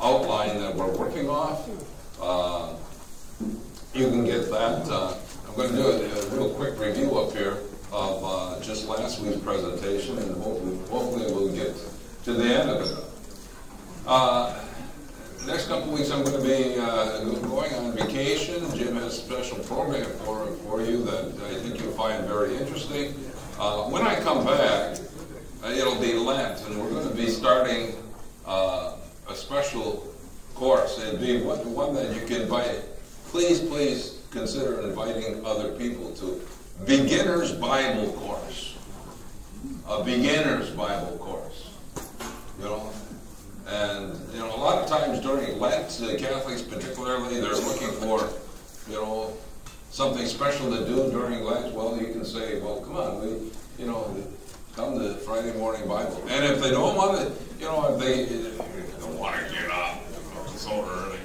outline that we're working off. You can get that. I'm going to do a real quick review up here of just last week's presentation, and hopefully we'll get to the end of it. Next couple weeks I'm going to be going on vacation. Jim has a special program for you that I think you'll find very interesting. When I come back, it'll be Lent, and we're going to be starting a special course. It'll be one that you can invite. Please consider inviting other people to Beginner's Bible Course. A Beginner's Bible Course. You know? And, you know, a lot of times during Lent, Catholics particularly, they're looking for, you know, something special to do during Lent. Well, you can say, well, come on, come to Friday morning Bible. And if they don't want to, if they don't want to get up, it's so early.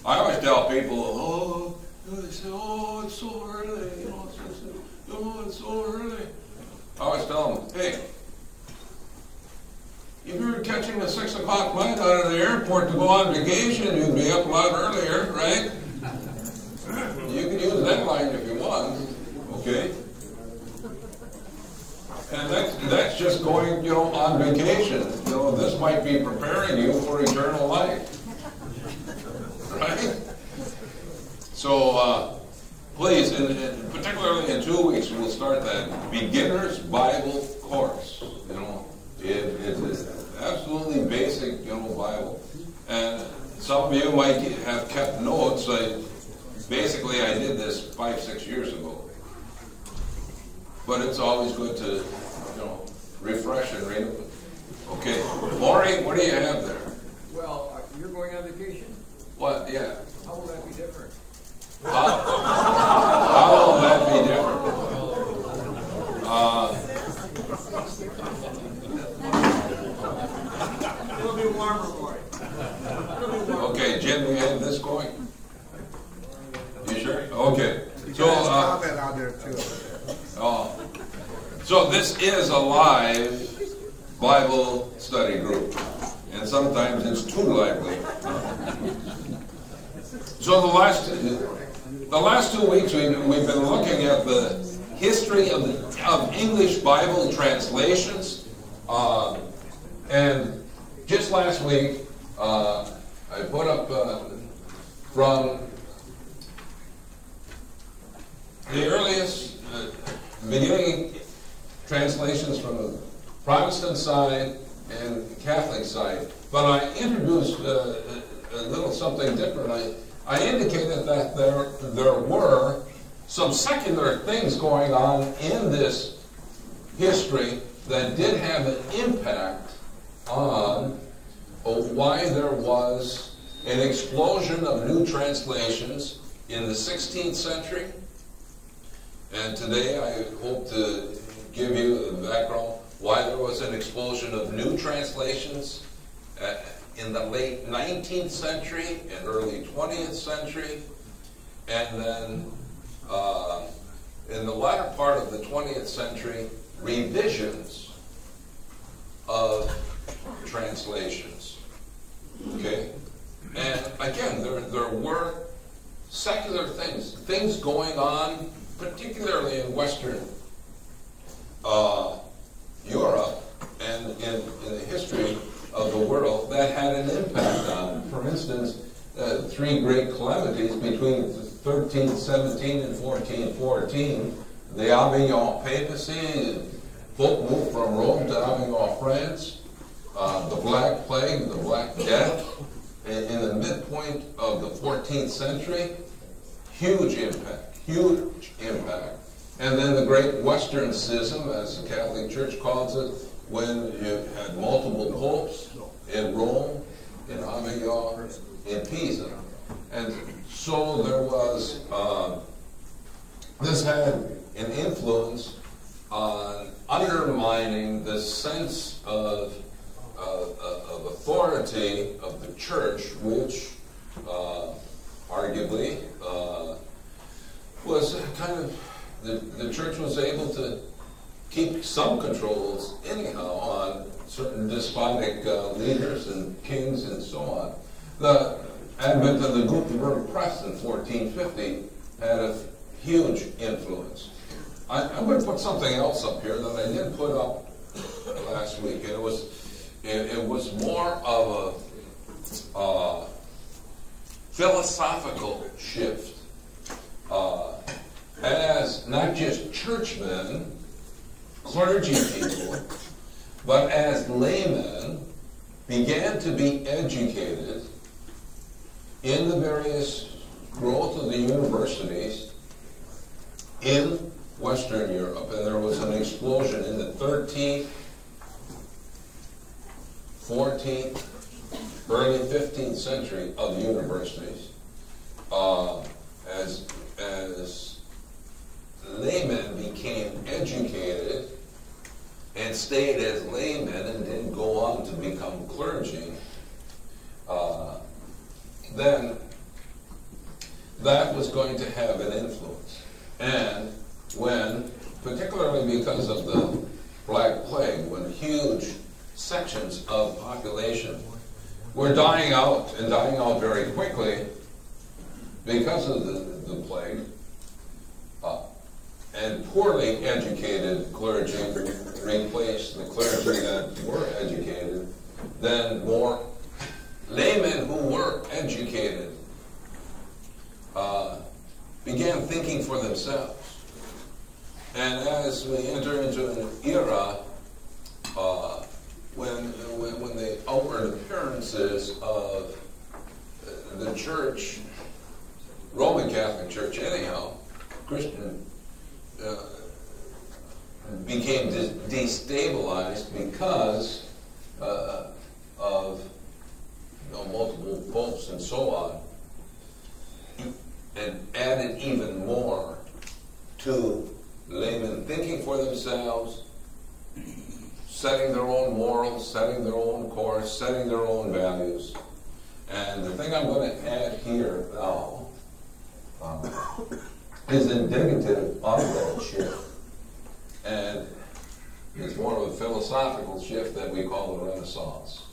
I always tell people, they say, it's so early, it's so early. I always tell them, hey, if you were catching a 6 o'clock flight out of the airport to go on vacation, you'd be up a lot earlier, right? You can use that line if you want, okay? And that's just going, on vacation. This might be preparing you for eternal life, right? So please, and particularly in 2 weeks, we'll start that Beginner's Bible Course. It's absolutely basic, Bible. And some of you might have kept notes. Basically, I did this 5-6 years ago. But it's always good to, refresh and read it. Okay. Maury, what do you have there? Well, you're going on vacation? What? Yeah. How will that be different? How will that be different? It'll be warmer for you. Okay, Jim, you have this going? You sure? Okay. So, comment out there too. So this is a live Bible study group, and sometimes it's too lively. So the last 2 weeks we've been looking at the history of English Bible translations, and just last week I put up from the earliest beginning translations from the Protestant side and Catholic side, but I introduced a little something different. I indicated that there were some secular things going on in this history that did have an impact on why there was an explosion of new translations in the 16th century. And today I hope to give you the background why there was an explosion of new translations in the late 19th century and early 20th century, and then in the latter part of the 20th century, revisions of translations. Okay? And again, there were secular things going on, particularly in Western Europe and in the history of the world that had an impact on, for instance, 3 great calamities between 1317 and 1414, the Avignon papacy, folk moved from Rome to Avignon, France, the Black Plague, the Black Death, in the midpoint of the 14th century, huge impact. And then the Great Western Schism, as the Catholic Church calls it, when you had multiple popes in Rome, in Avignon, in Pisa. And so there was, this had an influence on undermining the sense of authority of the church, which arguably was kind of, the church was able to keep some controls anyhow on certain despotic leaders and kings and so on. The advent of the Gutenberg press in 1450 had a huge influence. I'm going to put something else up here that I didn't put up last week, and it was more of a philosophical shift. As not just churchmen, clergy people, but as laymen began to be educated in the various growth of the universities in Western Europe, and there was an explosion in the 13th, 14th, early 15th century of universities, as laymen became educated and stayed as laymen and didn't go on to become clergy, then that was going to have an influence. And when, particularly because of the Black Plague, when huge sections of population were dying out, and dying out very quickly because of the plague, and poorly educated clergy replaced the clergy that were educated, then more laymen who were educated began thinking for themselves. And as we enter into an era when the outward appearances of the church, Roman Catholic Church anyhow, Christian, became destabilized because of multiple popes and so on, and added even more to laymen thinking for themselves, setting their own morals, setting their own course, setting their own values. And the thing I'm going to add here now is indicative of that shift. And it's more of a philosophical shift that we call the Renaissance.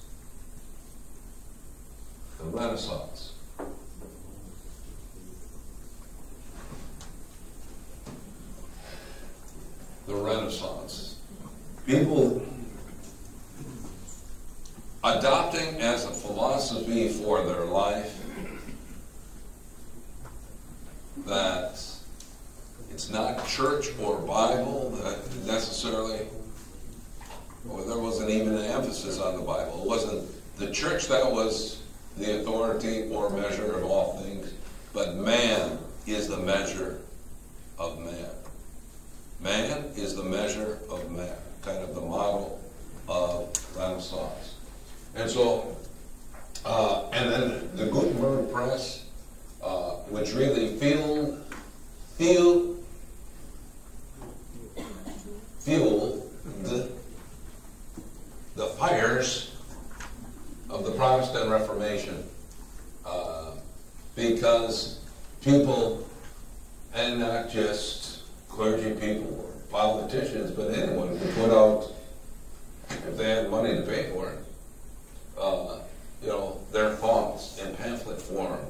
The Renaissance. The Renaissance. People adopting as a philosophy for their life that it's not church or Bible that necessarily, or there wasn't even an emphasis on the Bible. It wasn't the church that was the authority or measure of all things, but man is the measure of man. Man is the measure of man, kind of the model of Renaissance. And so, and then the Gutenberg press, which really fueled the fires of the Protestant Reformation, because people, and not just clergy people or politicians, but anyone could put out, if they had money to pay for it, their thoughts in pamphlet form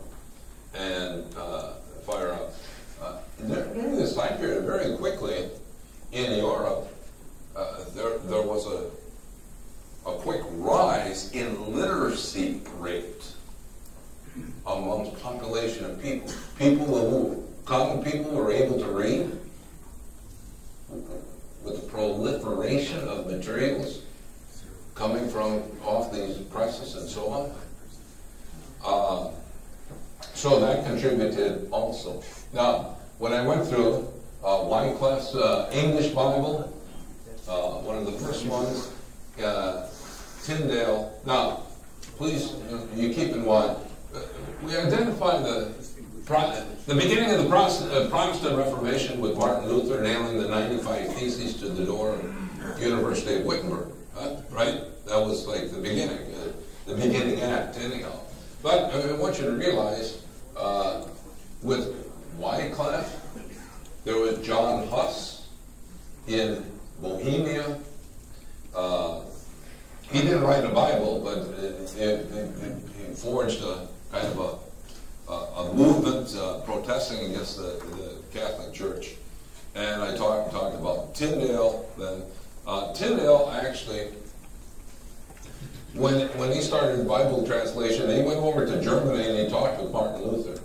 and fire up. During this time period, very quickly in Europe, there was a quick rise in literacy rate amongst population of people. Common people were able to read with the proliferation of materials coming from off these presses and so on. So that contributed also. Now, when I went through Wycliffe's English Bible, one of the first ones, Tyndale. Now, please, you keep in mind, we identify the beginning of the Protestant Reformation with Martin Luther nailing the 95 Theses to the door of University of Wittenberg, right? That was like the beginning act, anyhow. But I want you to realize, with Wycliffe, there was John Huss in Bohemia. He didn't write a Bible, but forged a kind of a movement protesting against the Catholic Church. And I talked about Tyndale then. Tyndale actually, when he started Bible translation, he went over to Germany and he talked with Martin Luther.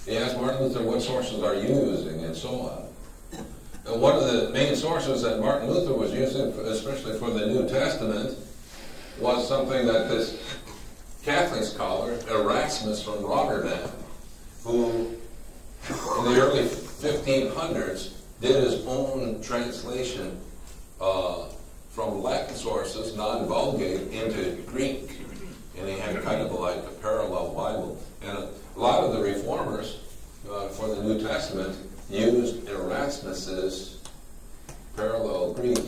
He asked Martin Luther, what sources are you using, and so on. And one of the main sources that Martin Luther was using, especially for the New Testament, was something that this Catholic scholar, Erasmus from Rotterdam, who in the early 1500s did his own translation from Latin sources, non-Vulgate, into Greek. And he had kind of like a parallel Bible. And a lot of the reformers for the New Testament used Erasmus's parallel Greek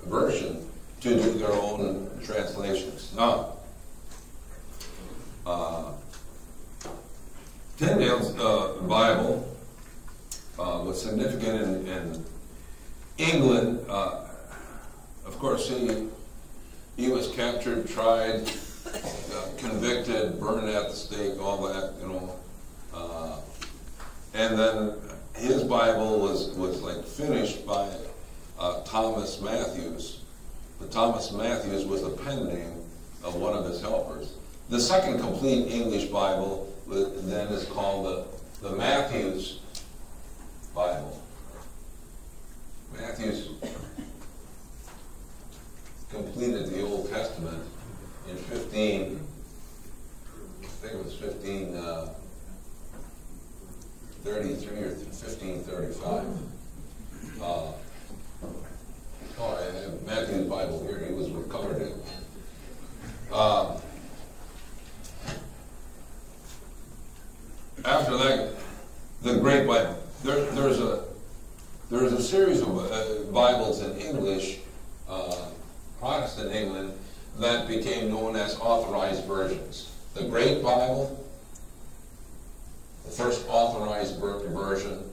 version to do their own translations. Now, Tyndale's Bible was significant in England. Of course, he was captured, tried, convicted, burned at the stake, all that, you know. And then his Bible was like finished by Thomas Matthews. But Thomas Matthews was the pen name of one of his helpers. The second complete English Bible then is called the Matthews Bible. Matthews completed the Old Testament in 1533 or 1535. I have Matthew's Bible here. He was with Coverdale. After that, the Great Bible. There's a series of Bibles in English, Protestant England, that became known as authorized versions. The Great Bible, the first authorized version,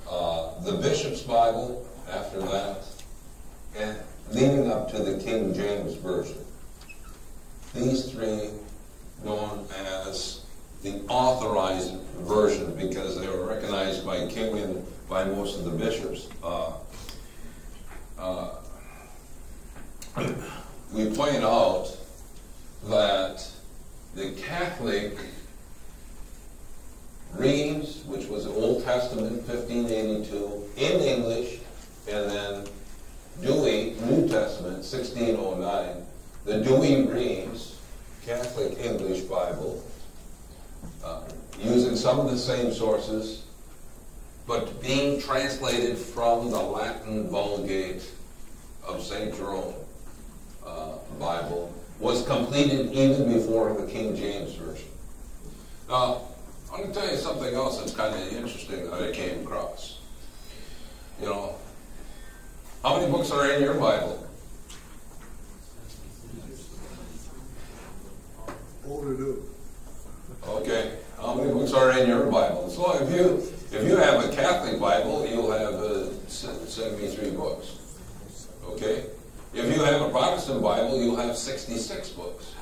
the Bishop's Bible after that, and leading up to the King James Version. These three known as the authorized version because they were recognized by King and by most of the bishops. We point out that the Catholic Reams, which was the Old Testament, 1582, in English, and then Dewey, New Testament, 1609, the Dewey Reams, Catholic English Bible, using some of the same sources, but being translated from the Latin Vulgate of St. Jerome Bible, was completed even before the King James Version. Now, I'm going to tell you something else that's kind of interesting that I came across. You know, how many books are in your Bible? Okay, how many books are in your Bible? So if you have a Catholic Bible, you'll have 73 books. Okay? If you have a Protestant Bible, you'll have 66 books.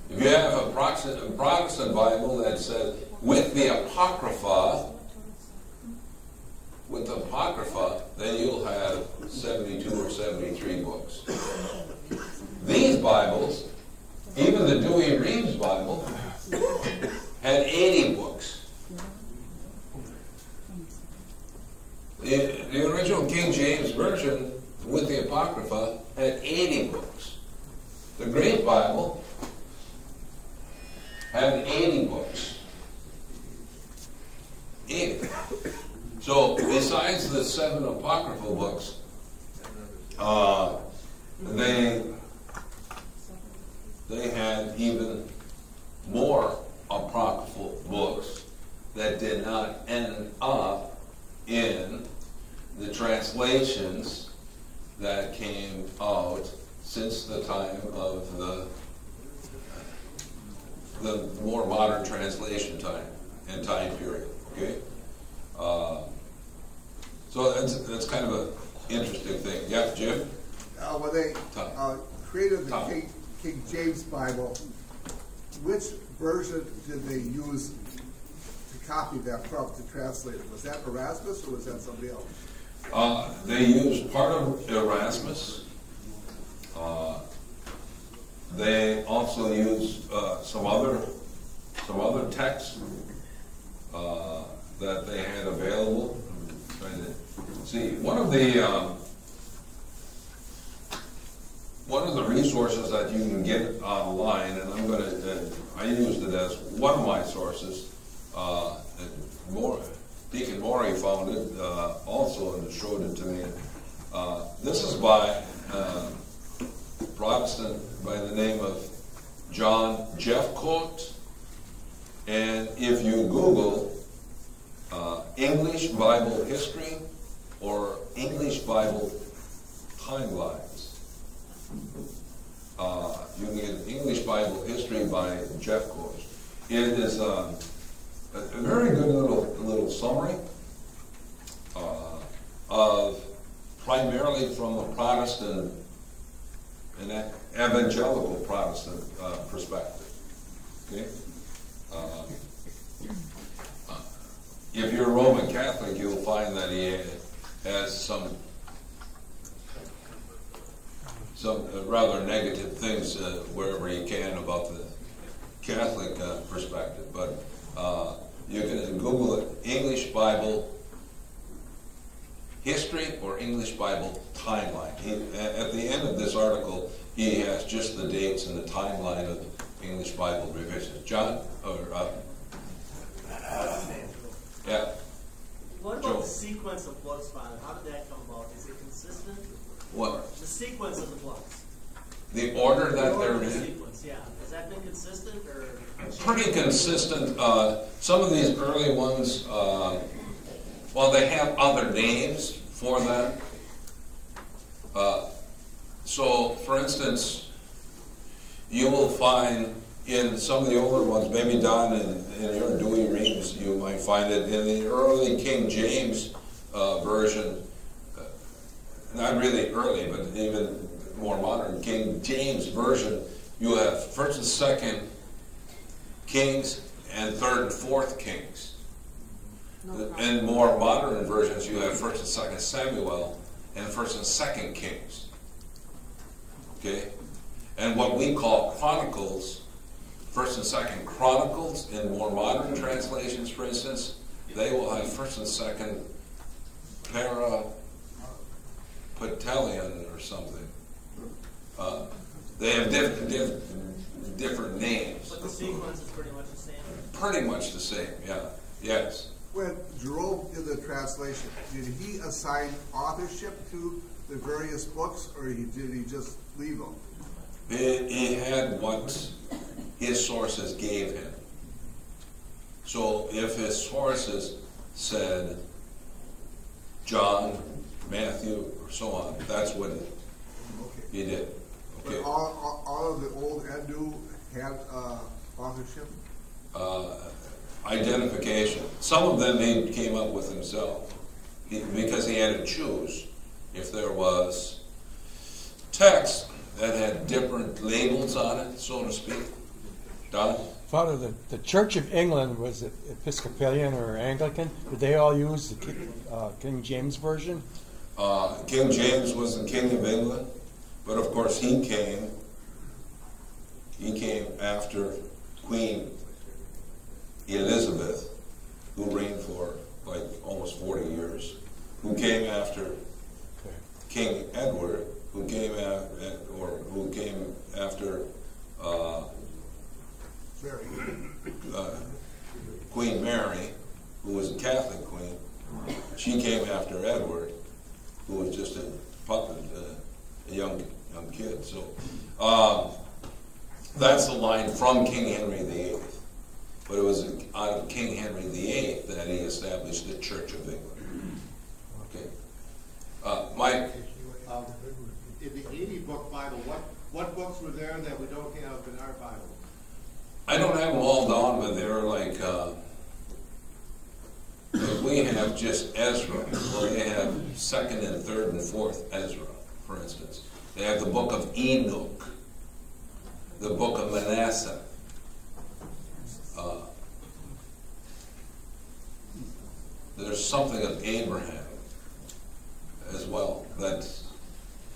If you have a Protestant Bible that says with the Apocrypha, then you'll have 72 or 73 books. These Bibles, even the Dewey Reams Bible, had 80 books. The original King James Version with the Apocrypha had 80 books. The Great Bible had 80 books. 80. So besides the 7 apocryphal books, they had even more apocryphal books that did not end up in the translations that came out since the time of the more modern translation time and time period. Okay, so that's kind of an interesting thing. Yeah, Jim. Well, they created the King James Bible, which version did they use to copy that from, to translate it? Was that Erasmus or was that somebody else? They used part of Erasmus. They also used some other texts that they had available. I'm trying to see one of the resources that you can get online, and I used it as one of my sources. Deacon Morey found it also and showed it to me. This is by a Protestant by the name of John Jeffcoat, and if you Google English Bible history or English Bible timelines, you can get English Bible history by Jeffcoat. It is a very good little summary of primarily from a Protestant, an evangelical Protestant perspective. Okay. If you're a Roman Catholic, you'll find that he has some rather negative things wherever he can about the Catholic perspective. But you can Google it, English Bible history or English Bible timeline. At the end of this article, he has just the dates and the timeline of English Bible revisions. John? Yeah. What Joe? about the sequence of books, Father? How did that come about? Is it consistent? What? The sequence of the books. The order that The order they're of the in? sequence, yeah. Has that been consistent or? Pretty consistent. Some of these early ones, well, they have other names for them. So, for instance, you will find in some of the older ones, maybe Don in your Dewey Reams, you might find it in the early King James version. Not really early, but even more modern King James version. You have 1st and 2nd Kings and 3rd and 4th Kings. In more modern versions, you have 1st and 2nd Samuel and 1st and 2nd Kings. Okay? And what we call Chronicles, 1st and 2nd Chronicles, in more modern translations, for instance, they will have 1st and 2nd Peripatelion or something. They have different names. But the sequence is pretty much the same? Pretty much the same, yeah. Yes. When Jerome did the translation, did he assign authorship to the various books, or did he just leave them? He had what his sources gave him. So if his sources said John, Matthew, or so on, that's what he did. Okay. But all of the old and new had authorship? Identification. Some of them he came up with himself because he had to choose if there was text that had different labels on it, so to speak. Don? Father, the Church of England, was it Episcopalian or Anglican? Did they all use the King James Version? King James was the King of England, but of course he came after Queen Elizabeth, who reigned for like almost 40 years, who came after King Edward, who came after Queen Mary, who was a Catholic queen. She came after Edward, who was just a puppet, a young kid. So that's the line from King Henry VIII. But it was out of King Henry VIII that he established the Church of England. Okay, Mike. In the 80-book Bible, what books were there that we don't have in our Bible? I don't have them all down, but they're like we have just Ezra. Well, they have 2nd and 3rd and 4th Ezra, for instance. They have the book of Enoch. the book of Manasseh. There's something of Abraham as well that,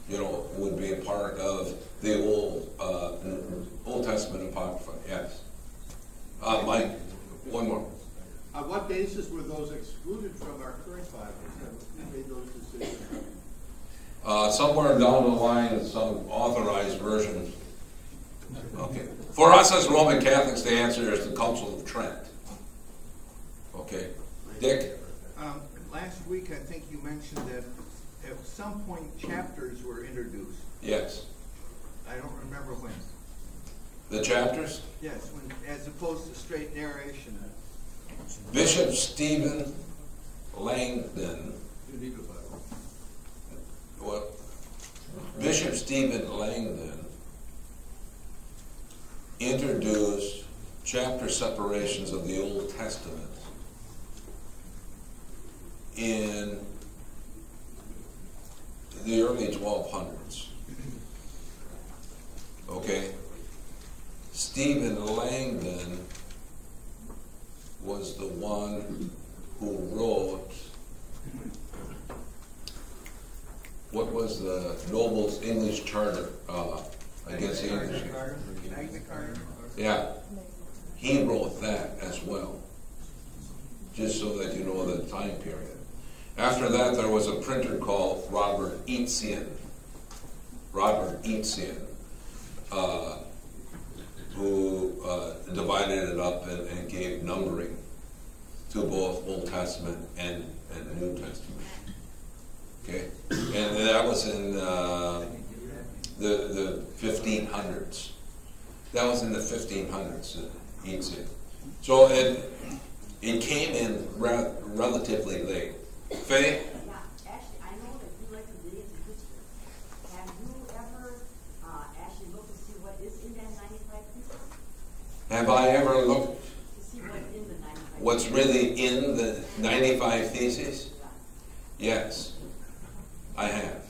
you know, would be a part of the Old Testament Apocrypha. Yes. Mike, one more. On what basis were those excluded from our current Bibles? Who made those decisions? Somewhere down the line, some authorized version. Okay. For us as Roman Catholics, the answer is the Council of Trent. Okay. Dick? Last week, I think you mentioned that at some point chapters were introduced. Yes. I don't remember when. The chapters? Yes, when, as opposed to straight narration. Bishop Stephen Langdon. What? Bishop Stephen Langdon introduced chapter separations of the Old Testament in the early 1200s. Okay? Stephen Langdon was the one who wrote, what was the Noble's English Charter against the English? Magna Carta. Yeah, he wrote that as well, just so that you know the time period. After that, there was a printer called Robert Eatsian, who divided it up and gave numbering to both Old Testament and the New Testament. Okay, and that was in the 1500s. That was in the 1500s. Eatsian. So it came in relatively late. Faye? Yeah, actually, I know that you like to read into history. Have you ever actually looked to see what is in that 95 thesis? Have I ever looked To see what's in the 95 what's really in the 95 Theses? Yes, I have.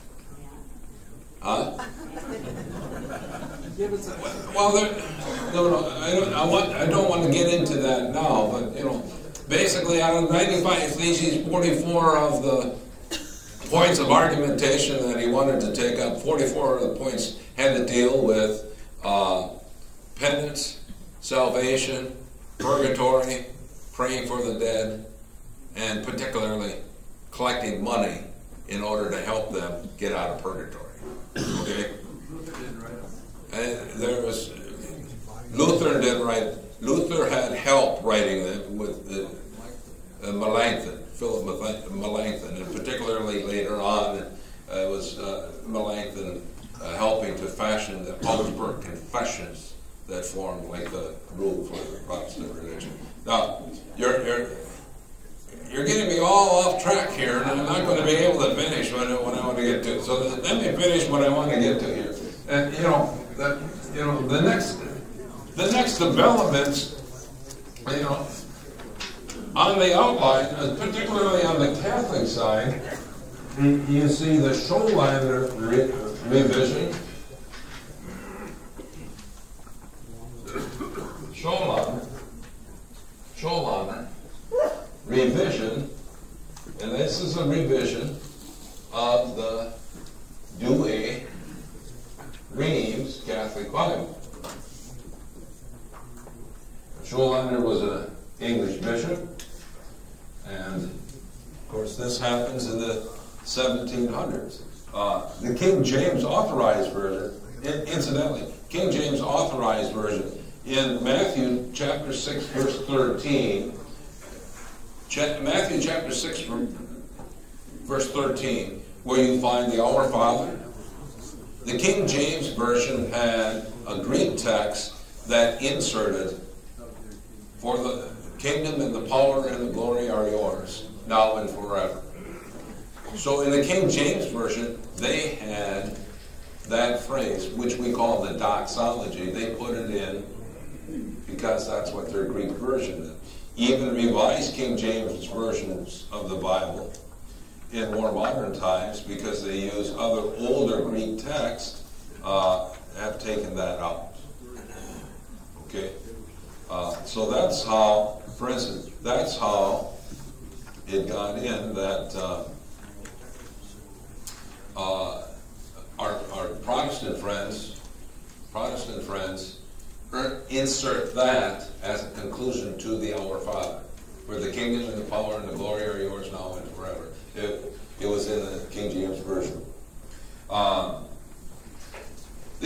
Huh? Well, I don't want to get into that now, but you know, basically out of 95 Theses, 44 of the points of argumentation that he wanted to take up, 44 of the points had to deal with penance, salvation, purgatory, praying for the dead, and particularly collecting money in order to help them get out of purgatory. Okay? And there was, Luther didn't write, Luther had help writing them with Melanchthon, Philip Melanchthon, and particularly later on it was Melanchthon helping to fashion the Augsburg Confessions that formed like the rule for the Protestant religion. Now, you're getting me all off track here, and I'm not going to be able to finish what I want to get to. So let me finish what I want to get to here. And the next developments, on the outline, particularly on the Catholic side, you see the Scholander revision. Scholander revision, and this is a revision of the Douay Rheims Catholic Bible. Scholander was an English bishop, and of course this happens in the 1700s. The King James Authorized Version, incidentally, King James Authorized Version in Matthew chapter 6 verse 13, Matthew chapter 6 verse 13, where you find the Our Father. The King James Version had a Greek text that inserted, "For the kingdom and the power and the glory are yours, now and forever." So in the King James Version, they had that phrase, which we call the doxology. They put it in because that's what their Greek version is. Even Revised King James versions of the Bible in more modern times, because they use other older Greek texts, have taken that out. Okay? So that's how, for instance, that's how it got in that our Protestant friends insert that as a conclusion to the Our Father, where the kingdom and the power and the glory are yours now and forever. It was in the King James Version. The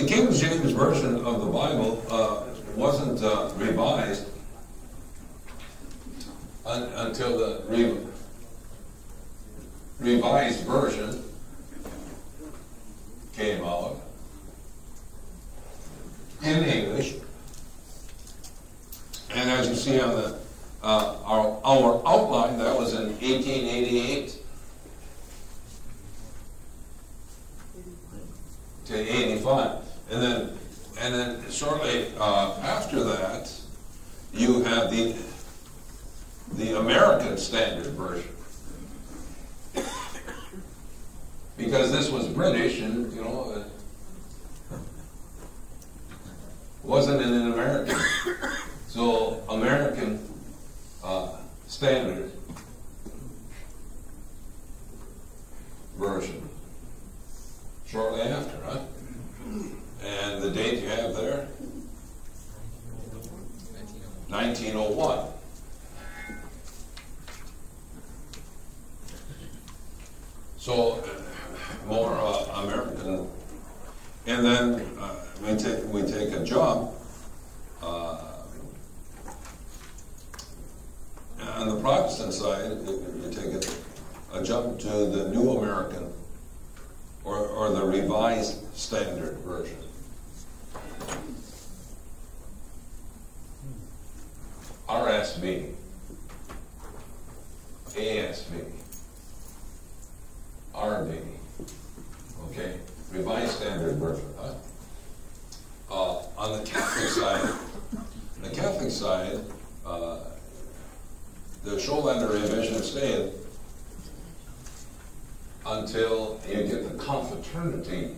King James Version of the Bible wasn't revised until the Revised Version came out in English. And as you see on the our outline, that was in 1888 to 85. And then shortly after that, you have the American Standard Version. Because this was British, and it wasn't in an American. So American Standard Version. Shortly after, huh? And the date you have there? 1901. So more American. And then we take a jump on the Protestant side. We take a jump to the New American or the Revised Standard Version. RSV, ASV, RV, okay, Revised Standard Version. On the Catholic side, the Scholander revision stayed until you get the Confraternity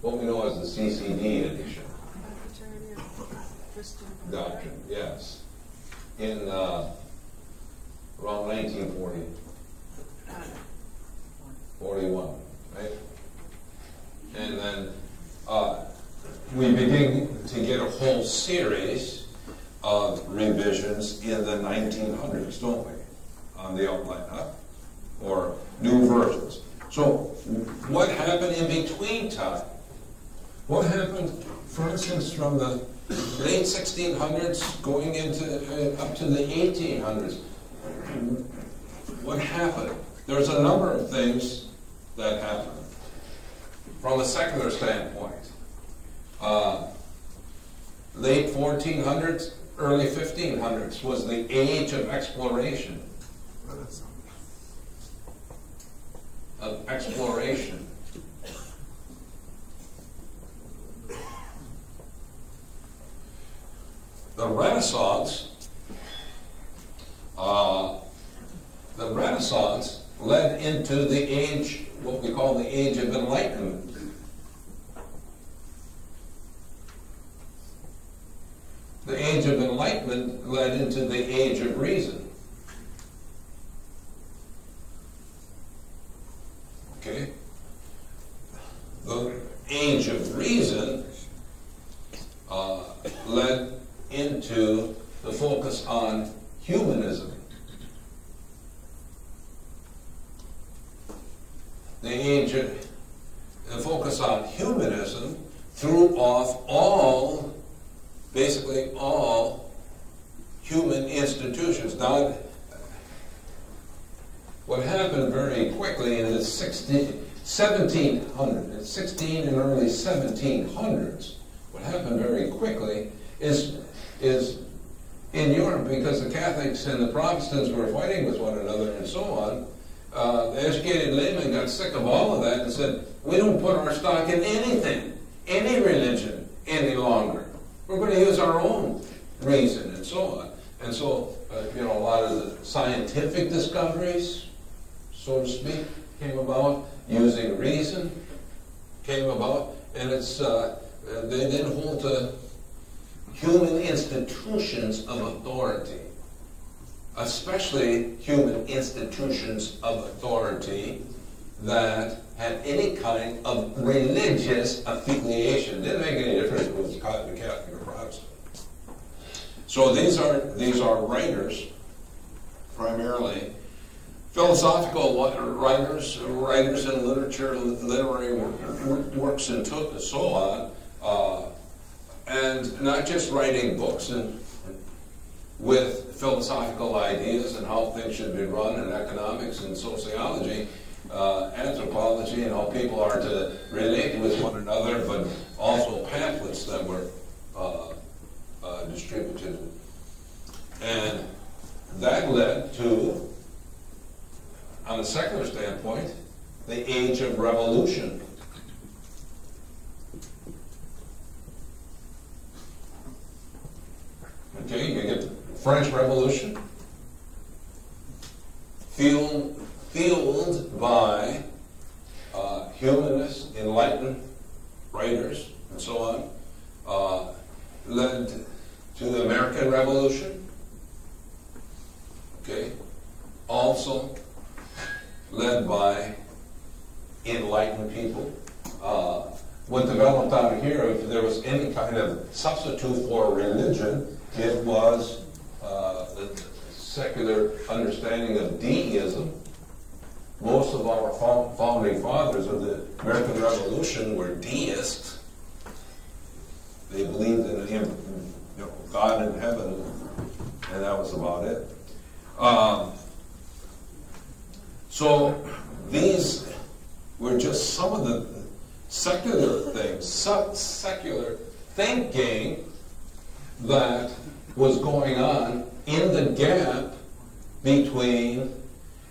what we know as the CCD edition. Doctrine, yes. In around 1940, 41, right? And then we begin to get a whole series of revisions in the 1900s, don't we? On the outline, or new versions. So what happened in between time? What happened, for instance, from the late 1600s going into up to the 1800s? What happened? There's a number of things that happened from a secular standpoint. Late 1400s, early 1500s was the age of exploration. The Renaissance led into the age, what we call the Age of Enlightenment. The Age of Enlightenment led into the Age of Reason. Okay? The Age of Reason led into the focus on humanism. The focus on humanism threw off basically all human institutions. Now, what happened very quickly in the 16 and early 1700s, what happened very quickly is in Europe, because the Catholics and the Protestants were fighting with one another and so on, the educated laymen got sick of all of that and said, we don't put our stock in anything. any religion any longer. We're going to use our own reason and so on. And so, a lot of the scientific discoveries, so to speak, came about, using reason came about, and it's they then hold to human institutions of authority, especially human institutions of authority that had any kind of religious affiliation. Didn't make any difference if it was Catholic or Protestant. So these are writers, primarily philosophical writers in literature, literary works, and so on, and not just writing books with philosophical ideas and how things should be run in economics and sociology, anthropology, and how people are to relate with one another, but also pamphlets that were distributed. And that led to, on a secular standpoint, the age of revolution. Okay, you get the French Revolution, fueled by humanist, enlightened writers, and so on, led to the American Revolution. Okay, also led by enlightened people. What developed out of here, if there was any kind of substitute for religion, it was the secular understanding of deism. Most of our founding fathers of the American Revolution were deists. They believed in him, God in heaven, and that was about it. So these were just some of the secular things, secular thinking that was going on in the gap between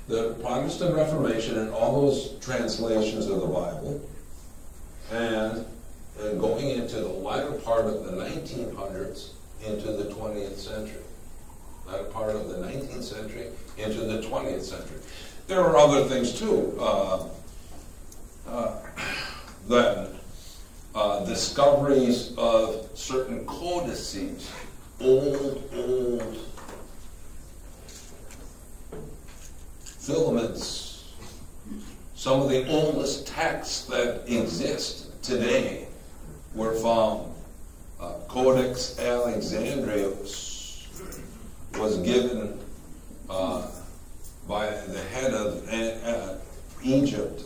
the Protestant Reformation and all those translations of the Bible and going into the latter part of the 1900s into the 20th century. Latter part of the 19th century into the 20th century. There are other things too. Discoveries of certain codices, old filaments. Some of the oldest texts that exist today were found. Codex Alexandrinus was given by the head of Egypt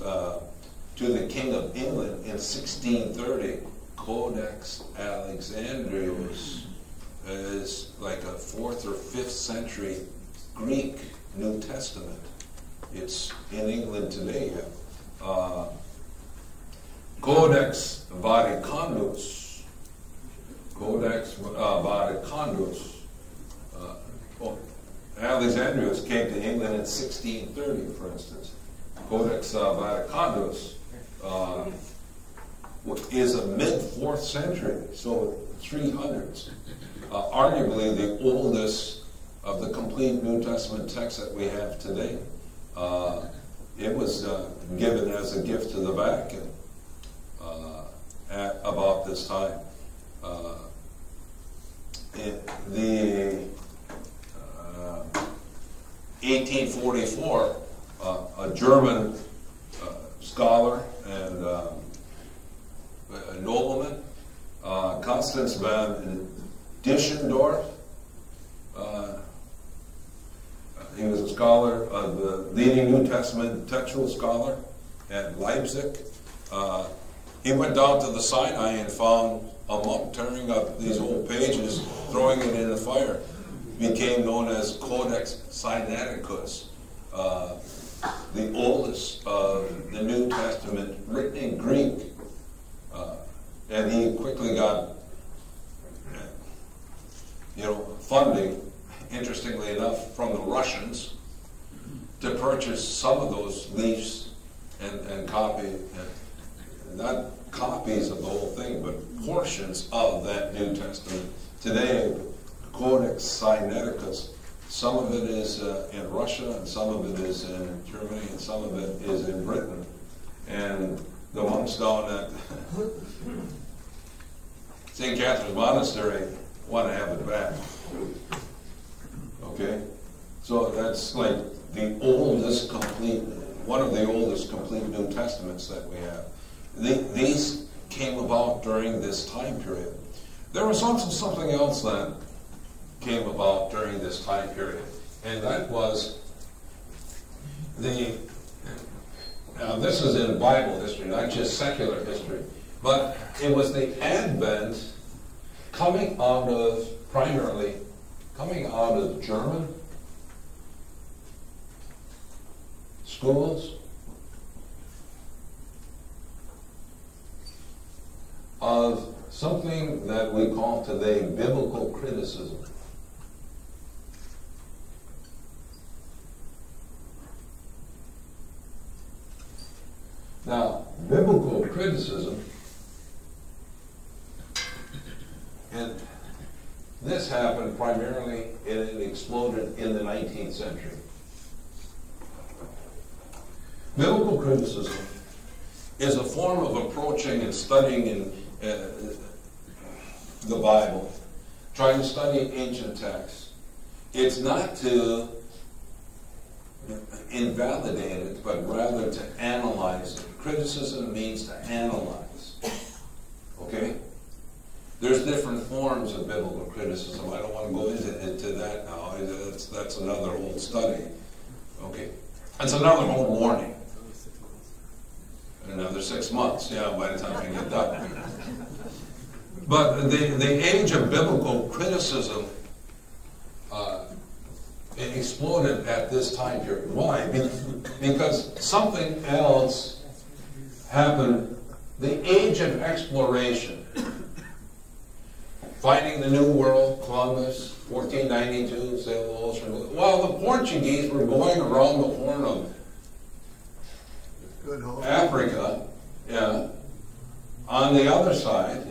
to the King of England in 1630. Codex Alexandrinus is like a 4th or 5th century Greek New Testament. It's in England today. Codex Vaticanus. Codex Vaticanus. Alexandrinus came to England in 1630, for instance. Codex Vaticanus is a mid-4th century, so 300s. Arguably the oldest of the complete New Testament text that we have today. It was given as a gift to the Vatican at about this time. In the 1844, a German scholar and a nobleman, Constance van Dishendorf, he was a scholar, the leading New Testament textual scholar at Leipzig. He went down to the Sinai and found a monk tearing up these old pages, throwing it in the fire. Became known as Codex Sinaiticus, the oldest of the New Testament written in Greek. And he quickly got, funding, interestingly enough, from the Russians to purchase some of those leaves and copy. And that copies of the whole thing, but portions of that New Testament. Today, Codex Sinaiticus, some of it is in Russia, and some of it is in Germany, and some of it is in Britain. And the monks down at St. Catherine's Monastery want to have it back. Okay? So that's like the oldest complete, one of the oldest complete New Testaments that we have. These came about during this time period. There was also something else that came about during this time period, and that was now this is in Bible history, not just secular history, but it was the advent primarily coming out of German schools of something that we call today biblical criticism. Now, biblical criticism, and this happened primarily, and it exploded in the 19th century. Biblical criticism is a form of approaching and studying the Bible, trying to study ancient texts. It's not to invalidate it, but rather to analyze it. Criticism means to analyze. Okay? There's different forms of biblical criticism. I don't want to go into that now. That's another whole study. Okay? That's another whole morning. Another 6 months, yeah, by the time I get done. But the age of biblical criticism it exploded at this time period. Why? Because something else happened. The age of exploration. Finding the New World, Columbus, 1492, sailed the ocean. While the Portuguese were going around the Horn of Africa, yeah, on the other side,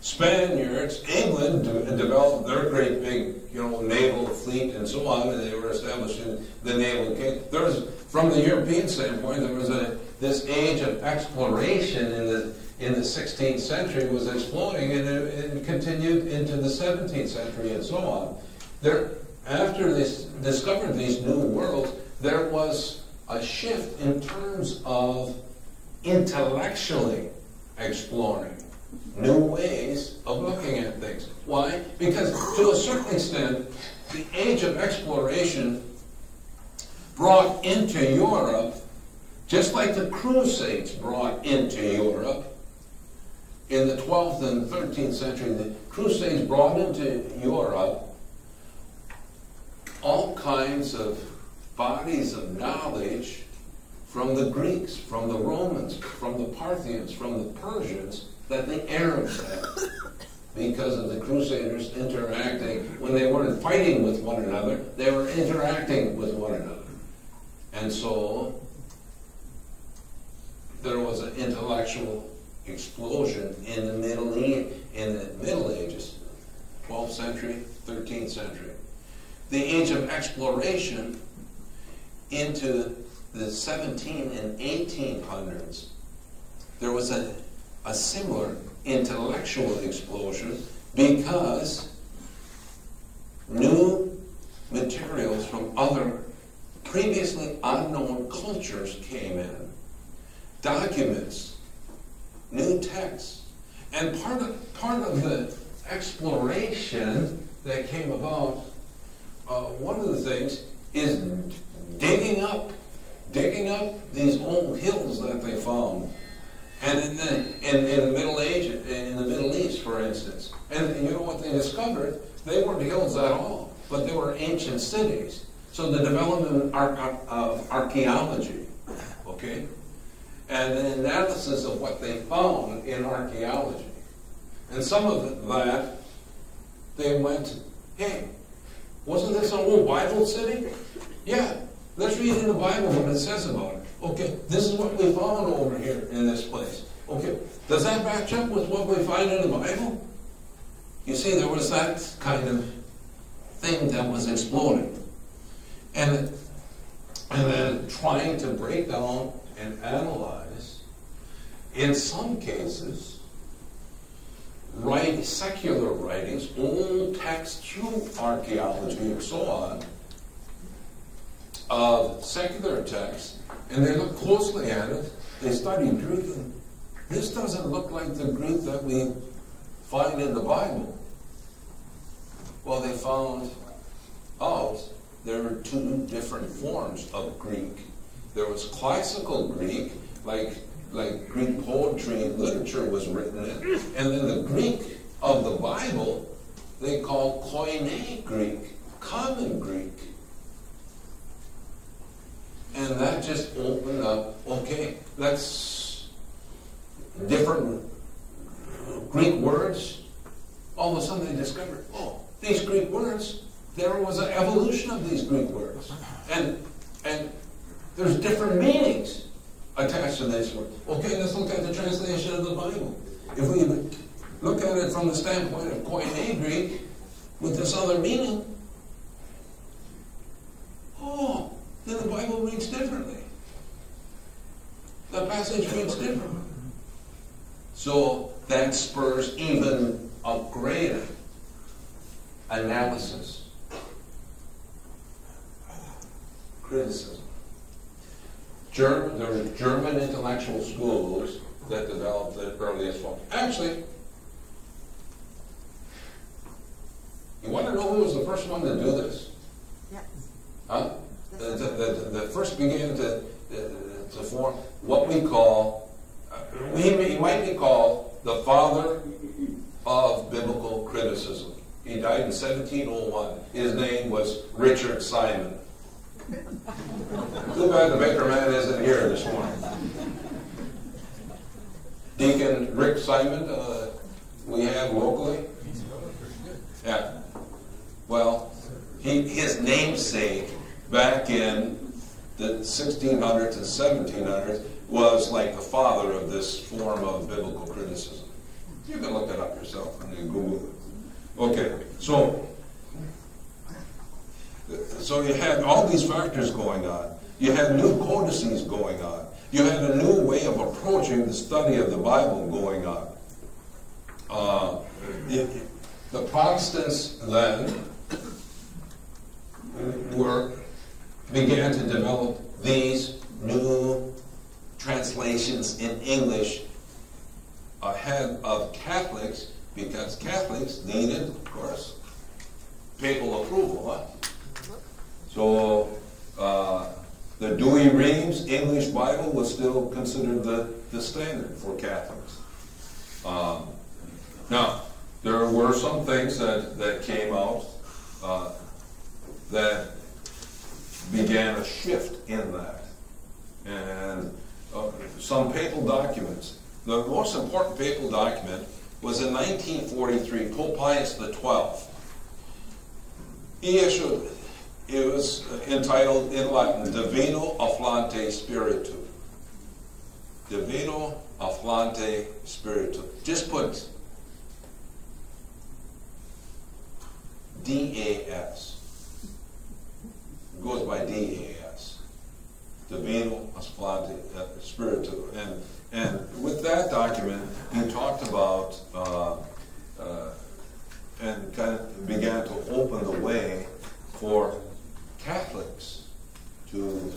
Spaniards, England developed their great big, naval fleet and so on, and they were establishing the naval king. From the European standpoint, there was this age of exploration in the 16th century was exploding, and it continued into the 17th century and so on. After they discovered these new worlds, there was a shift in terms of intellectually exploring new ways of looking at things. Why? Because to a certain extent, the age of exploration brought into Europe, just like the Crusades brought into Europe, in the 12th and 13th century, the Crusades brought into Europe all kinds of bodies of knowledge from the Greeks, from the Romans, from the Parthians, from the Persians, that the Arabs had, because of the Crusaders interacting. When they weren't fighting with one another, they were interacting with one another. And so there was an intellectual explosion in the Middle Ages, 12th century, 13th century. The age of exploration into the 17 and 1800s, there was a similar intellectual explosion because new materials from other previously unknown cultures came in, documents, new texts, and part of the exploration that came about, one of the things is digging up these old hills that they found. And in the Middle Age, in the Middle East, for instance, and you know what they discovered? They weren't hills at all, but they were ancient cities. So the development of archaeology, okay, and the analysis of what they found in archaeology, and some of that, they went, hey, wasn't this an old Bible city? Yeah, let's read in the Bible what it says about it. Okay, this is what we found over here in this place. Okay, does that match up with what we find in the Bible? You see, there was that kind of thing that was exploding. And then trying to break down and analyze, in some cases, secular writings, old text through archaeology and so on, of secular texts, and they look closely at it, they study Greek, and this doesn't look like the Greek that we find in the Bible. Well, they found out there are two different forms of Greek. There was classical Greek, like Greek poetry and literature was written in, and then the Greek of the Bible they call Koine Greek, common Greek. And that just opened up, okay, that's different Greek words. All of a sudden they discovered, oh, these Greek words, there was an evolution of these Greek words. And there's different meanings attached to these words. Okay, let's look at the translation of the Bible. If we look at it from the standpoint of Koine Greek with this other meaning, oh, then the Bible reads differently. The passage reads differently. So that spurs even a greater analysis, criticism. There were German intellectual schools that developed the earliest form. Actually, you want to know who was the first one to do this? Yes. Huh? The first began to form what we call, he might be called the father of biblical criticism. He died in 1701. His name was Richard Simon. Too bad the Baker man isn't here this morning. Deacon Rick Simon, we have locally. Yeah. Well, his namesake back in the 1600s and 1700s was like the father of this form of biblical criticism. You can look it up yourself and you Google it. Okay, so you had all these factors going on. You had new codices going on. You had a new way of approaching the study of the Bible going on. The Protestants then began to develop these new translations in English ahead of Catholics, because Catholics needed, of course, papal approval. Huh? So the Douay-Rheims English Bible was still considered the standard for Catholics. Now, there were some things that came out that began a shift in that. And some papal documents. The most important papal document was in 1943, Pope Pius XII. He issued, it was entitled in Latin, Divino Afflante Spiritu. Divino Afflante Spiritu. Just put D-A-S. It goes by D-A-S. Divino Afflante Spiritu. And with that document, he talked about and kind of began to open the way for Catholics to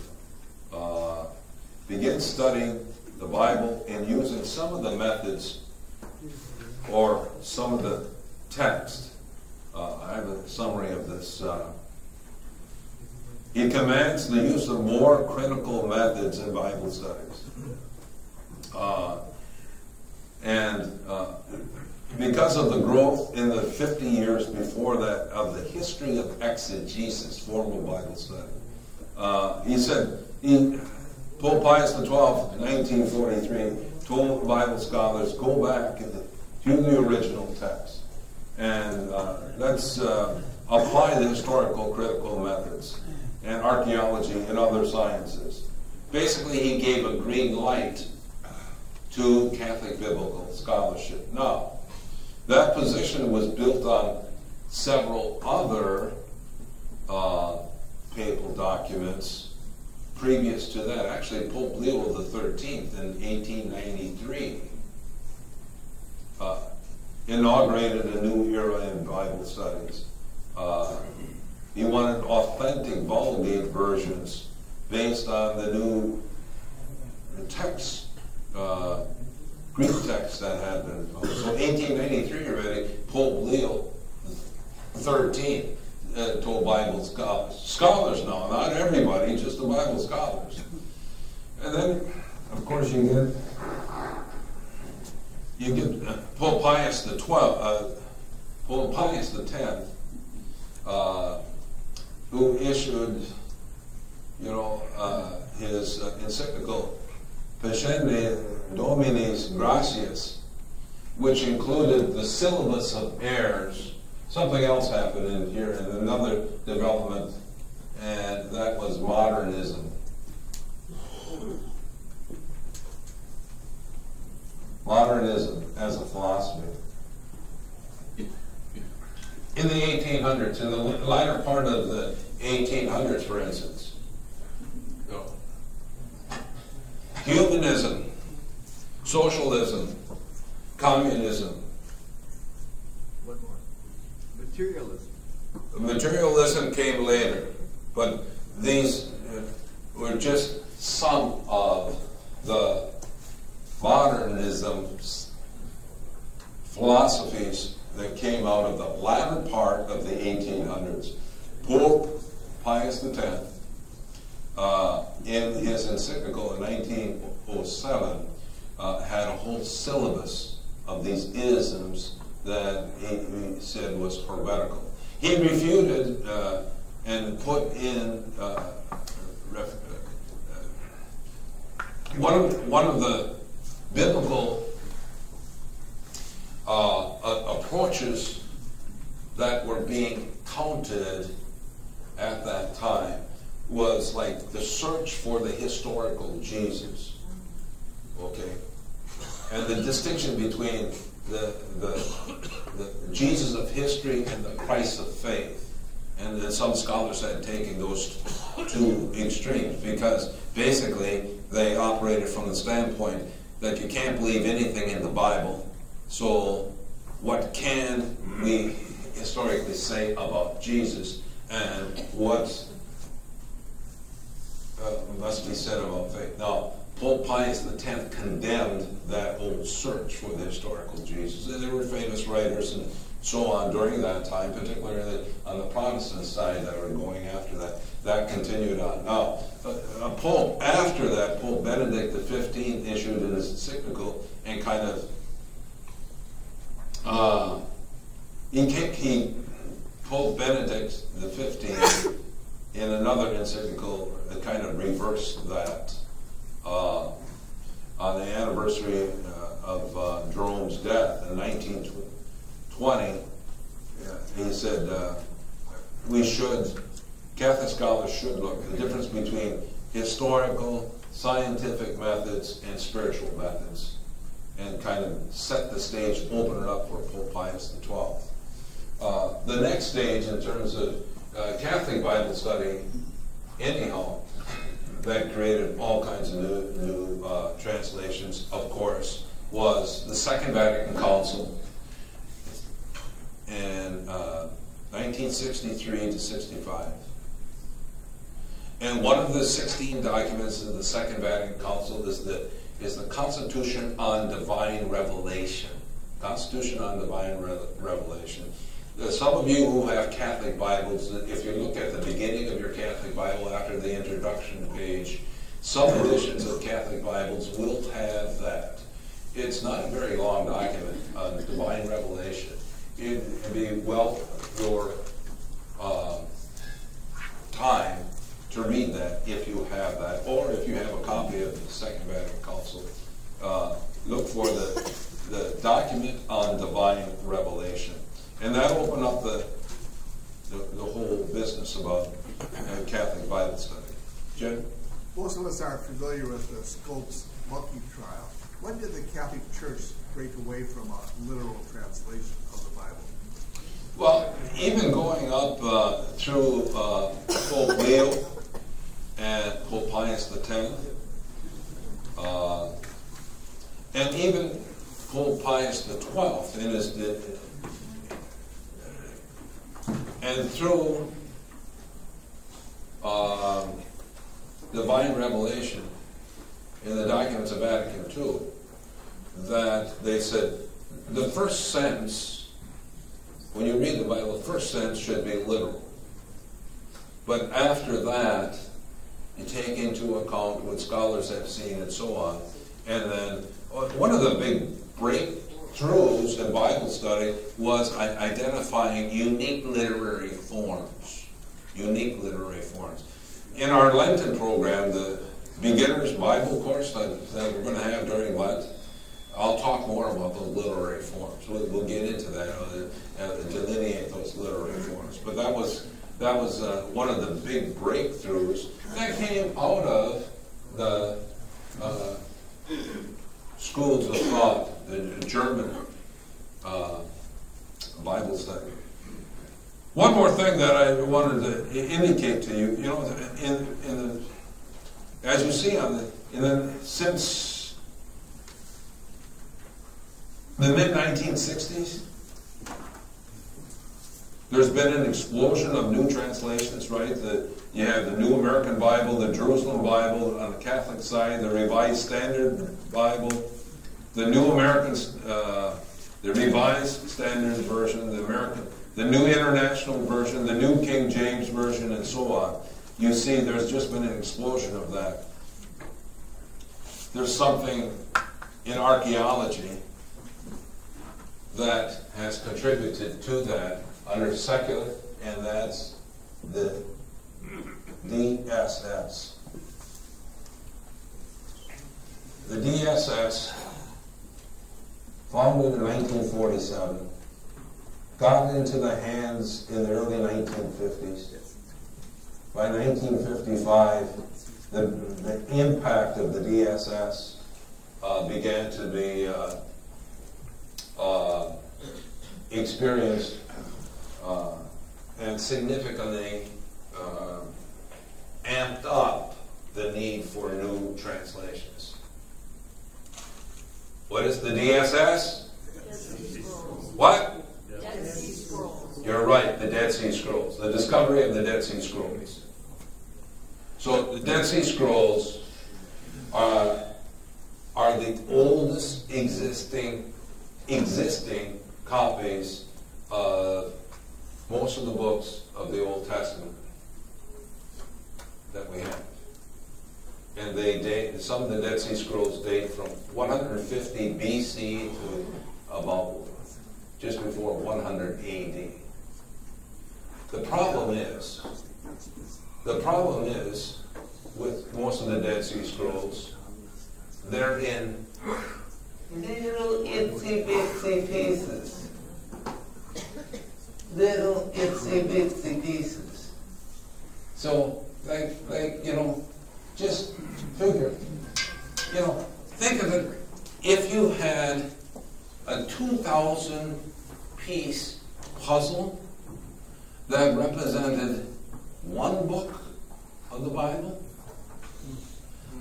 begin studying the Bible and using some of the methods or some of the text. I have a summary of this. He commands the use of more critical methods in Bible studies. Because of the growth in the 50 years before that of the history of exegesis, formal Bible study, he said, Pope Pius XII in 1943 told Bible scholars, go back to the original text and let's apply the historical critical methods and archaeology and other sciences. Basically, he gave a green light to Catholic biblical scholarship. Now, that position was built on several other papal documents previous to that. Actually, Pope Leo XIII in 1893 inaugurated a new era in Bible studies. He wanted authentic Vulgate versions based on the new texts, Greek texts that had been published. So 1893 already, Pope Leo XIII told Bible scholars now, not everybody, just the Bible scholars. And then, of course, you get Pope Pius X, Pope Pius X, who issued, his encyclical Pascendi Dominis Gratias, which included the syllabus of errors. Something else happened in here, and another development, and that was modernism. Modernism as a philosophy. In the 1800s, in the latter part of the 1800s, for instance, humanism, socialism, communism. What more? Materialism. Materialism came later, but these were just some of the modernism philosophies that came out of the latter part of the 1800s. Pope Pius X, in his encyclical in 1907, had a whole syllabus of these isms that he said was heretical. He refuted and put in one of the biblical approaches that were being counted at that time was like the search for the historical Jesus. Okay? And the distinction between the Jesus of history and the Christ of faith. And then some scholars had taken those two extremes because basically they operated from the standpoint that you can't believe anything in the Bible. So what can we historically say about Jesus, and what must be said about faith? Now, Pope Pius X condemned that old search for the historical Jesus. And there were famous writers and so on during that time, particularly on the Protestant side, that were going after that. That continued on. Now, a pope after that, Pope Benedict XV, issued an encyclical and kind of Pope Benedict XV, in another encyclical, kind of reversed that. On the anniversary of Jerome's death in 1920, he said Catholic scholars should look at the difference between historical, scientific methods and spiritual methods, and kind of set the stage, open it up for Pope Pius XII. The next stage in terms of Catholic Bible study, anyhow, that created all kinds of new translations, of course, was the Second Vatican Council in 1963 to 65. And one of the 16 documents of the Second Vatican Council is the Constitution on Divine Revelation. Constitution on Divine Revelation. Some of you who have Catholic Bibles, if you look at the beginning of your Catholic Bible after the introduction page, some editions of Catholic Bibles will have that. It's not a very long document on Divine Revelation. It would be well your time to read that if you have that, or if you have a copy of the Second Vatican Council. Look for the document on Divine Revelation. And that opened up the whole business about Catholic Bible study. Jen? Most of us are familiar with the Scopes monkey trial. When did the Catholic Church break away from a literal translation of the Bible? Well, even going up through Pope Leo and Pope Pius X, and even Pope Pius XII in his and through divine revelation in the documents of Vatican II, that they said the first sentence, when you read the Bible, the first sentence should be literal. But after that, you take into account what scholars have seen and so on. And then one of the big breakthroughs in Bible study was identifying unique literary forms. Unique literary forms. In our Lenten program, the beginner's Bible course that we're going to have during Lent, I'll talk more about those literary forms. We'll get into that and delineate those literary forms. But that was one of the big breakthroughs that came out of the schools of thought, the German Bible study. One more thing that I wanted to indicate to you, as you see since the mid-1960s, there's been an explosion of new translations, right? You have the New American Bible, the Jerusalem Bible on the Catholic side, the Revised Standard Bible, the New American, the Revised Standard Version, the New International Version, the New King James Version, and so on. You see, there's just been an explosion of that. There's something in archaeology that has contributed to that under secular, and that's the DSS. The DSS, founded in 1947, got into the hands in the early 1950s. By 1955, the impact of the DSS began to be experienced and significantly amped up the need for new translations. What is the DSS? What? Dead Sea Scrolls. You're right, the Dead Sea Scrolls. The discovery of the Dead Sea Scrolls. So the Dead Sea Scrolls are the oldest existing copies of most of the books of the Old Testament that we have. And they date, some of the Dead Sea Scrolls date from 150 BC to about just before 100 AD. The problem is, with most of the Dead Sea Scrolls, they're in little itsy bitsy pieces. Little itsy bitsy pieces. So, just figure, think of it, if you had a 2,000 piece puzzle that represented one book of the Bible.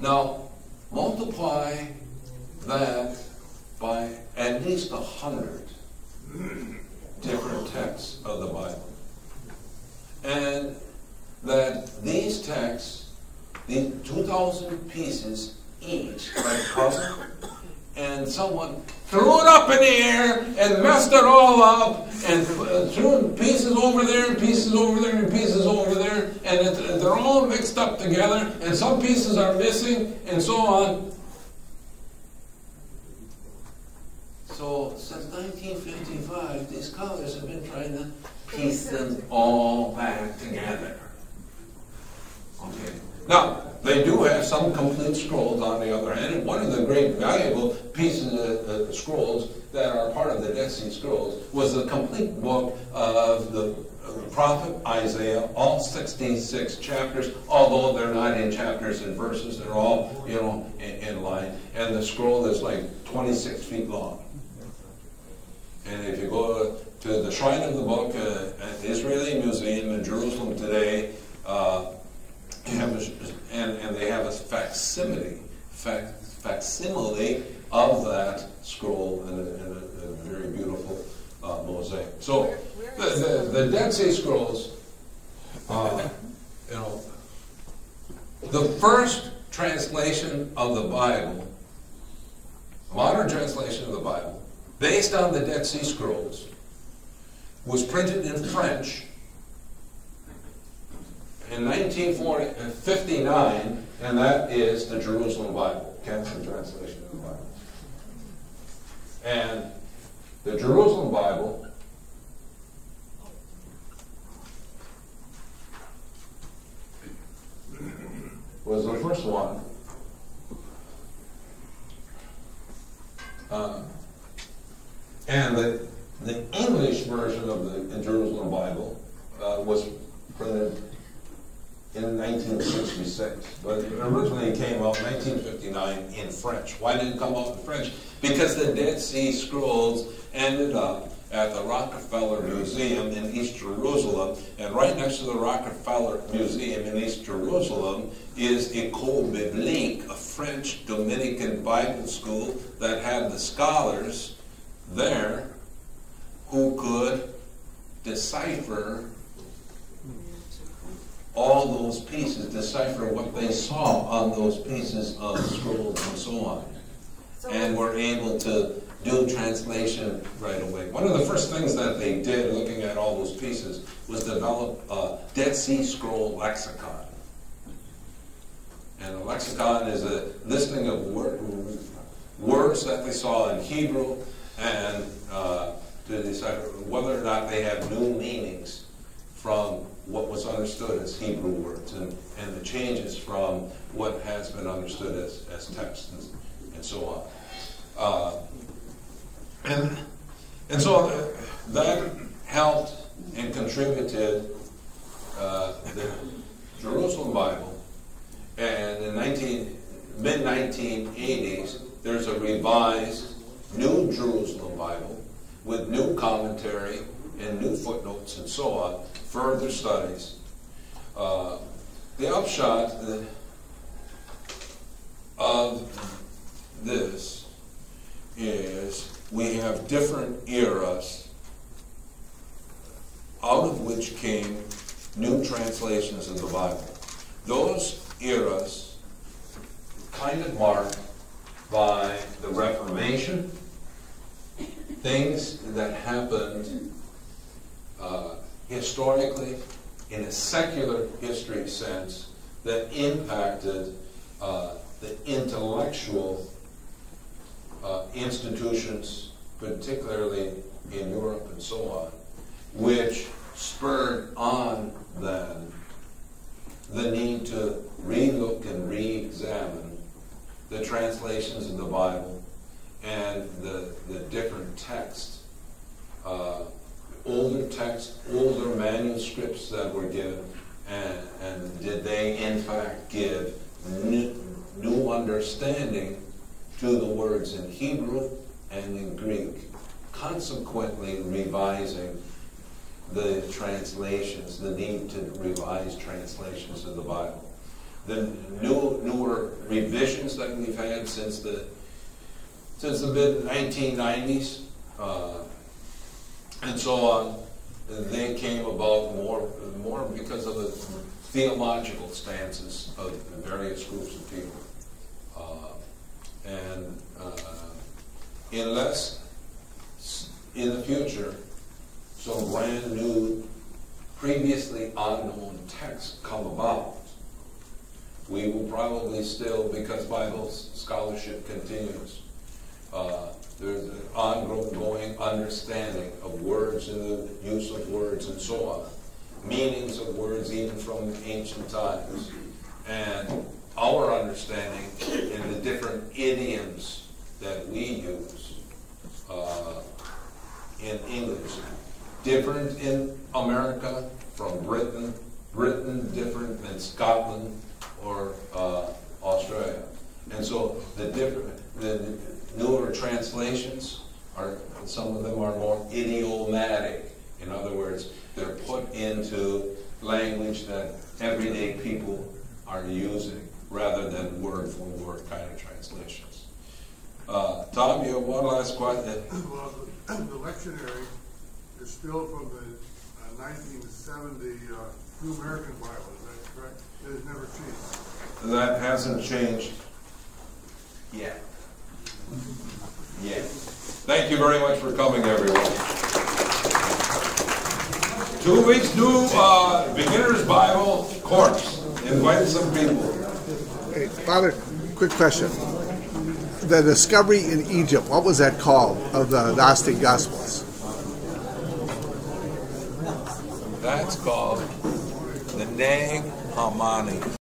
Now, multiply that by at least 100 different texts of the Bible. And that these texts, these 2,000 pieces each, like a puzzle, and someone threw it up in the air and messed it all up and threw pieces over there and pieces over there and pieces over there, and they're all mixed up together, and some pieces are missing, and so on. So since 1955, these scholars have been trying to piece them all back together. Okay. Now, they do have some complete scrolls on the other hand, and one of the great valuable pieces of scrolls that are part of the Dead Sea Scrolls was the complete book of the prophet Isaiah, all 66 chapters, although they're not in chapters and verses, they're all, in line, and the scroll is like 26 feet long. And if you go to the Shrine of the Book at the Israeli Museum in Jerusalem today, and they have a facsimile of that scroll in a very beautiful mosaic. So the Dead Sea Scrolls, the first translation of the Bible, modern translation of the Bible, based on the Dead Sea Scrolls, was printed in French in 1959, and that is the Jerusalem Bible, Catholic translation of the Bible. And the Jerusalem Bible was the first one and the English version of the Jerusalem Bible was printed in 1966, but it originally came out in 1959 in French. Why did it come out in French? Because the Dead Sea Scrolls ended up at the Rockefeller Museum in East Jerusalem, and right next to the Rockefeller Museum in East Jerusalem is École Biblique, a French Dominican Bible school that had the scholars there who could decipher all those pieces, decipher what they saw on those pieces of scrolls and so on, and were able to do translation right away. One of the first things that they did, looking at all those pieces, was develop a Dead Sea Scroll lexicon. And a lexicon is a listing of words that they saw in Hebrew, and to decipher whether or not they have new meanings from what was understood as Hebrew words, and the changes from what has been understood as text and so on. And so that helped and contributed the Jerusalem Bible. And in mid-1980s, there's a revised New Jerusalem Bible with new commentary and new footnotes and so on, further studies. The upshot of this is we have different eras out of which came new translations of the Bible. Those eras kind of marked by the Reformation, things that happened historically in a secular history sense that impacted the intellectual institutions, particularly in Europe and so on, which spurred on then the need to relook and re-examine the translations of the Bible and the different texts, older texts, older manuscripts that were given, and did they in fact give new understanding to the words in Hebrew and in Greek, consequently revising the translations, the need to revise translations of the Bible. The newer revisions that we've had since the mid-1990s and so on, they came about more because of the theological stances of various groups of people. Unless in the future some brand new, previously unknown texts come about, we will probably still, because Bible scholarship continues, there's an ongoing understanding of words and the use of words and so on, meanings of words even from ancient times, and our understanding in the different idioms that we use in English. Different in America from Britain, different than Scotland or Australia. And so the newer translations some of them are more idiomatic. In other words, they're put into language that everyday people are using rather than word for word kind of translations. Tom, you have one last question? Well, the lectionary is still from the 1970 New American Bible, is that correct? It has never changed. That hasn't changed yet. Yet. Thank you very much for coming, everyone. 2 weeks new Beginner's Bible course. Invite some people. Hey, Father, quick question. The discovery in Egypt, what was that called, of the Gnostic Gospels? That's called the Nag Hammadi.